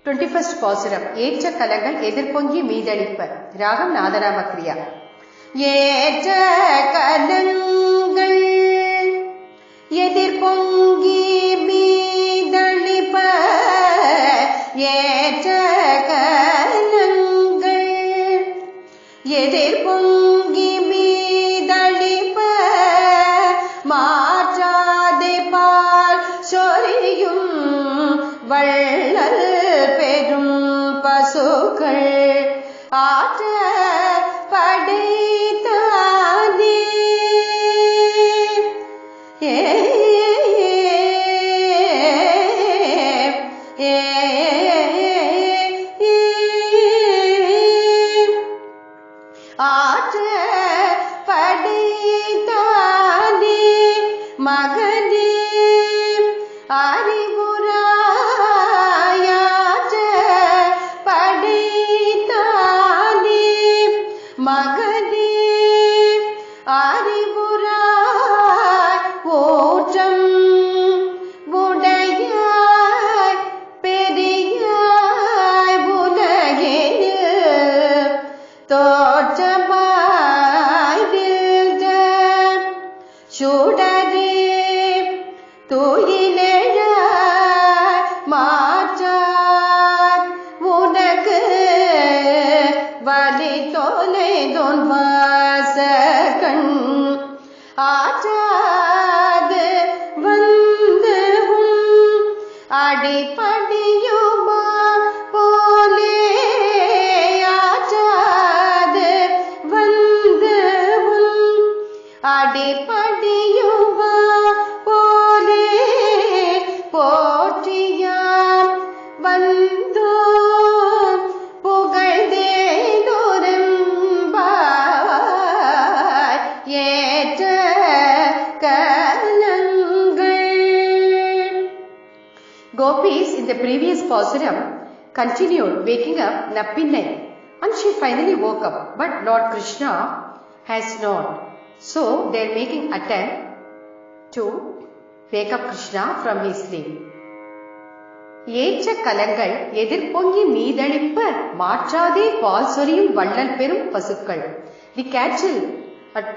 21st பாசுரம். ஏற்ற கலங்கள் எதிர்பொங்கி மீதளிப்ப. ராகம் நாதநாம கிரியா. ஏற்ற கலங்கள் எதிர்பொங்கி மீதளிப்ப. ஏற்ற கலங்கள் எதிர்பொங்கி மீதளிப்ப. மாற்றாதே பால் சொரியும் வள்ளல் பெரும் பசுக்கள் ஆற்ற படைத்தானே. ஆற்ற படைத்தானே மகனே அறிவுராயாற்ற படைத்தானே மகனே அறிவுராய் ஓற்றம் உடையாய் பெரியாய் உலகில் தோற்றமாய் நின்ற சுடரே துயிலெழாய் மாற்றார் உனக்கு வலி தொலைதோன் வாசகண் ஆற்றாது வந்து அடிப்படியுமா போலே. ஆற்றாது வந்து அடிப்படியுமா போலே. போற்றியாம் வந்தோ புகழ்ந்தேனொரும்பாய் ஏற்ற கலங்கள். Gopis in the previous pasuram continued waking up Nappinai, and she finally woke up, but Lord Krishna has not. So they are making attempt to wake up Krishna from his sleep. ஏற்ற கலங்கள் எதிர்பொங்கி மீதளிப்ப. மாற்றாதே பால் சொரியும் வள்ளல் பெரும் பசுக்கள். The cattle at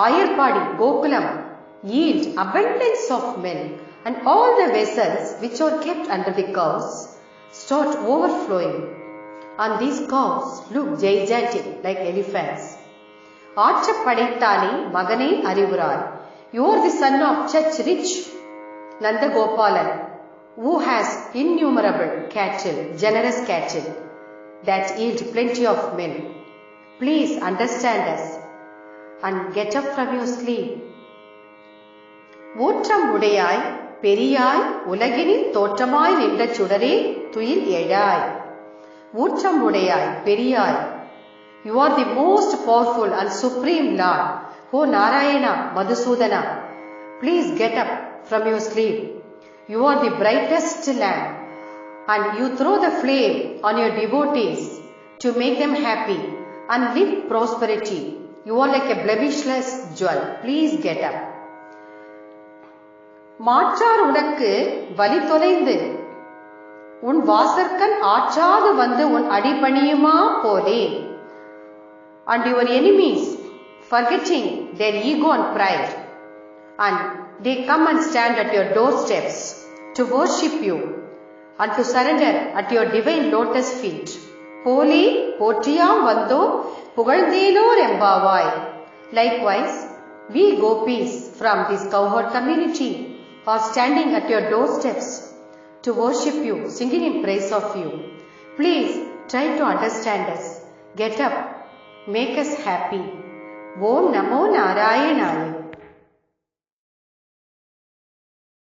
Ayarpadi, Gokulam yield abundance of milk, and all the vessels which are kept under the cows start overflowing, and these cows look gigantic like elephants. ஆற்ற படைத்தானே மகனே அறிவுராய். You are the son of such rich Nandagopalan, who has innumerable cattle, generous cattle that yield plenty of milk. Please understand us and get up from your sleep. ஊற்றம் உடையாய் பெரியாய் உலகினில் தோற்றமாய் நின்ற சுடரே துயில் எழாய். ஊற்றம் உடையாய் பெரியாய். You are the most powerful and supreme Lord. O Narayana Madhusudana, please get up from your sleep. You are the brightest lamp, and you throw the flame on your devotees to make them happy and live prosperity. You are like a blemishless jewel. Please get up. மாற்றார் உனக்கு வலி தொலைந்து உன் வாசற்கண் ஆற்றாது வந்து உன் அடிபணியுமா போலே. And your enemies, forgetting their ego and pride, and they come and stand at your doorsteps to worship you and to surrender at your divine lotus feet. Holy போற்றியாம் வந்தோ புகழ்ந்தேனோர் எம்பாவாய். Likewise, we gopis from this cowherd community are standing at your doorsteps to worship you, singing in praise of you. Please try to understand us. Get up. Make us happy. Om Namo Narayanaya.